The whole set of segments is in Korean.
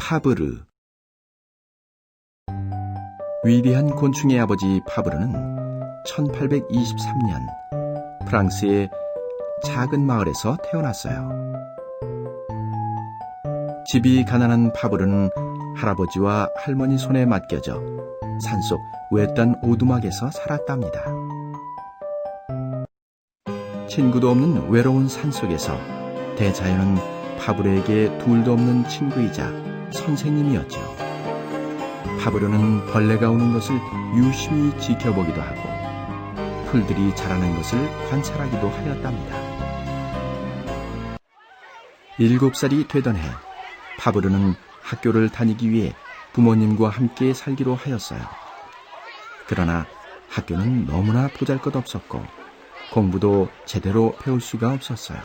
파브르. 위대한 곤충의 아버지 파브르는 1823년 프랑스의 작은 마을에서 태어났어요. 집이 가난한 파브르는 할아버지와 할머니 손에 맡겨져 산속 외딴 오두막에서 살았답니다. 친구도 없는 외로운 산속에서 대자연은 파브르에게 둘도 없는 친구이자 선생님이었죠. 파브르는 벌레가 오는 것을 유심히 지켜보기도 하고 풀들이 자라는 것을 관찰하기도 하였답니다. 7살이 되던 해, 파브르는 학교를 다니기 위해 부모님과 함께 살기로 하였어요. 그러나 학교는 너무나 보잘것없었고 공부도 제대로 배울 수가 없었어요.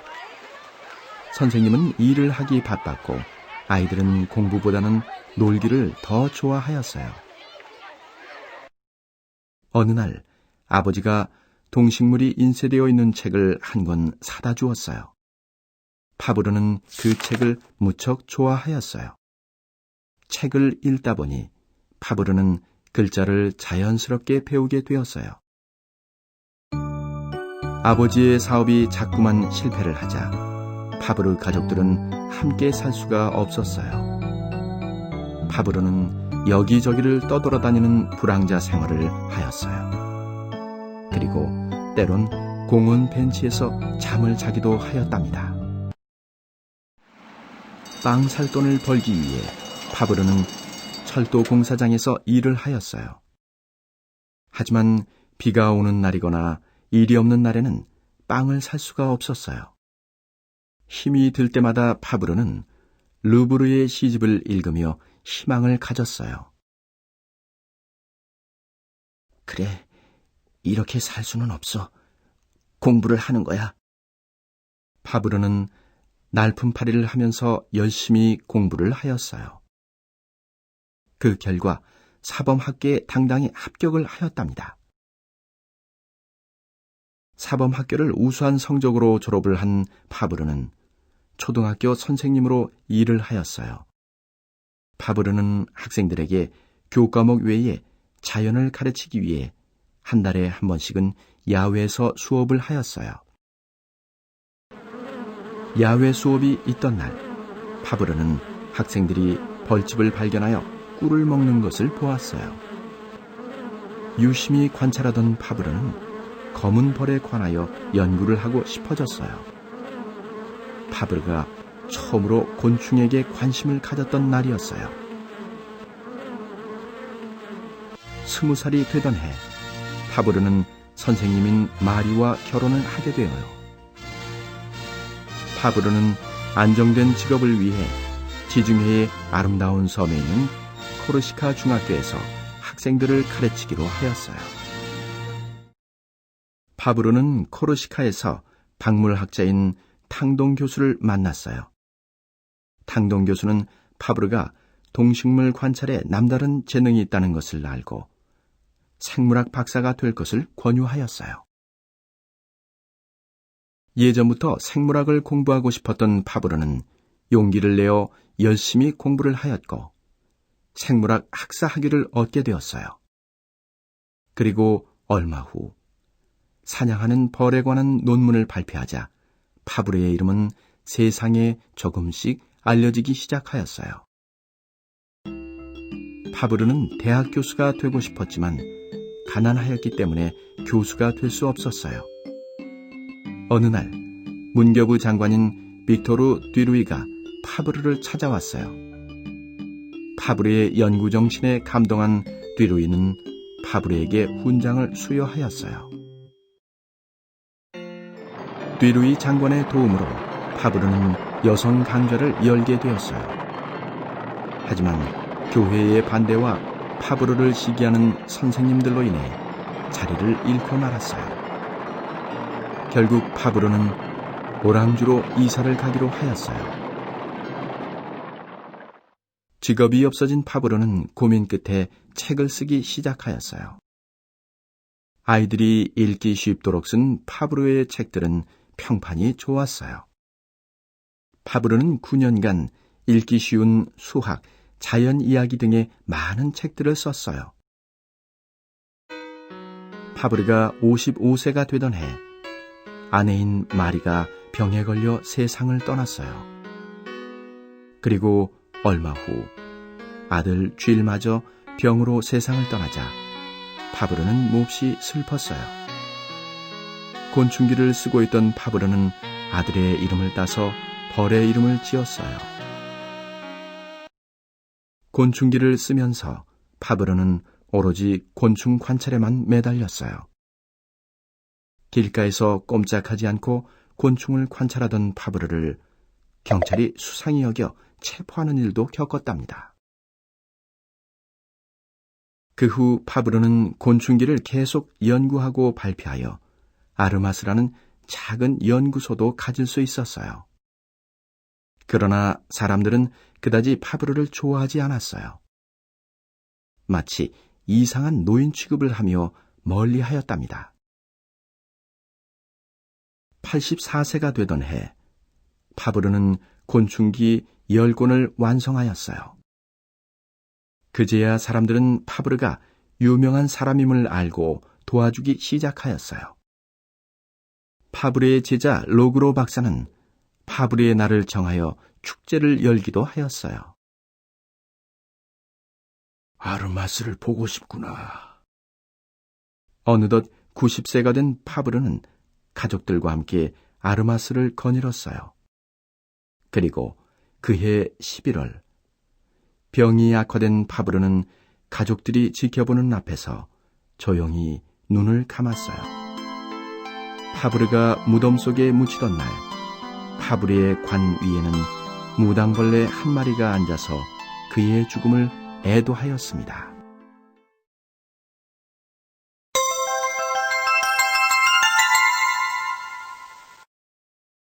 선생님은 일을 하기 바빴고 아이들은 공부보다는 놀기를 더 좋아하였어요. 어느 날 아버지가 동식물이 인쇄되어 있는 책을 한 권 사다 주었어요. 파브르는 그 책을 무척 좋아하였어요. 책을 읽다 보니 파브르는 글자를 자연스럽게 배우게 되었어요. 아버지의 사업이 자꾸만 실패를 하자 파브르 가족들은 함께 살 수가 없었어요. 파브르는 여기저기를 떠돌아다니는 불황자 생활을 하였어요. 그리고 때론 공원 벤치에서 잠을 자기도 하였답니다. 빵 살 돈을 벌기 위해 파브르는 철도 공사장에서 일을 하였어요. 하지만 비가 오는 날이거나 일이 없는 날에는 빵을 살 수가 없었어요. 힘이 들 때마다 파브르는 루브르의 시집을 읽으며 희망을 가졌어요. 그래, 이렇게 살 수는 없어. 공부를 하는 거야. 파브르는 날품팔이를 하면서 열심히 공부를 하였어요. 그 결과 사범학교에 당당히 합격을 하였답니다. 사범학교를 우수한 성적으로 졸업을 한 파브르는 초등학교 선생님으로 일을 하였어요. 파브르는 학생들에게 교과목 외에 자연을 가르치기 위해 한 달에 한 번씩은 야외에서 수업을 하였어요. 야외 수업이 있던 날, 파브르는 학생들이 벌집을 발견하여 꿀을 먹는 것을 보았어요. 유심히 관찰하던 파브르는 검은 벌에 관하여 연구를 하고 싶어졌어요. 파브르가 처음으로 곤충에게 관심을 가졌던 날이었어요. 20살이 되던 해, 파브르는 선생님인 마리와 결혼을 하게 되어요. 파브르는 안정된 직업을 위해 지중해의 아름다운 섬에 있는 코르시카 중학교에서 학생들을 가르치기로 하였어요. 파브르는 코르시카에서 박물학자인 탕동 교수를 만났어요. 탕동 교수는 파브르가 동식물 관찰에 남다른 재능이 있다는 것을 알고 생물학 박사가 될 것을 권유하였어요. 예전부터 생물학을 공부하고 싶었던 파브르는 용기를 내어 열심히 공부를 하였고 생물학 학사 학위를 얻게 되었어요. 그리고 얼마 후 사냥하는 벌에 관한 논문을 발표하자 파브르의 이름은 세상에 조금씩 알려지기 시작하였어요. 파브르는 대학 교수가 되고 싶었지만 가난하였기 때문에 교수가 될 수 없었어요. 어느 날 문교부 장관인 빅토르 뒤루이가 파브르를 찾아왔어요. 파브르의 연구 정신에 감동한 뒤루이는 파브르에게 훈장을 수여하였어요. 뒤루이 장관의 도움으로 파브르는 여성 강좌를 열게 되었어요. 하지만 교회의 반대와 파브르를 시기하는 선생님들로 인해 자리를 잃고 말았어요. 결국 파브르는 오랑주로 이사를 가기로 하였어요. 직업이 없어진 파브르는 고민 끝에 책을 쓰기 시작하였어요. 아이들이 읽기 쉽도록 쓴 파브르의 책들은 평판이 좋았어요. 파브르는 9년간 읽기 쉬운 수학, 자연 이야기 등의 많은 책들을 썼어요. 파브르가 55세가 되던 해, 아내인 마리가 병에 걸려 세상을 떠났어요. 그리고 얼마 후 아들 쥘마저 병으로 세상을 떠나자 파브르는 몹시 슬펐어요. 곤충기를 쓰고 있던 파브르는 아들의 이름을 따서 벌의 이름을 지었어요. 곤충기를 쓰면서 파브르는 오로지 곤충 관찰에만 매달렸어요. 길가에서 꼼짝하지 않고 곤충을 관찰하던 파브르를 경찰이 수상히 여겨 체포하는 일도 겪었답니다. 그 후 파브르는 곤충기를 계속 연구하고 발표하여 아르마스라는 작은 연구소도 가질 수 있었어요. 그러나 사람들은 그다지 파브르를 좋아하지 않았어요. 마치 이상한 노인 취급을 하며 멀리하였답니다. 84세가 되던 해, 파브르는 곤충기 10권을 완성하였어요. 그제야 사람들은 파브르가 유명한 사람임을 알고 도와주기 시작하였어요. 파브르의 제자 로그로 박사는 파브르의 날을 정하여 축제를 열기도 하였어요. 아르마스를 보고 싶구나. 어느덧 90세가 된 파브르는 가족들과 함께 아르마스를 거닐었어요. 그리고 그해 11월, 병이 악화된 파브르는 가족들이 지켜보는 앞에서 조용히 눈을 감았어요. 파브르가 무덤 속에 묻히던 날, 파브르의 관 위에는 무당벌레 한 마리가 앉아서 그의 죽음을 애도하였습니다.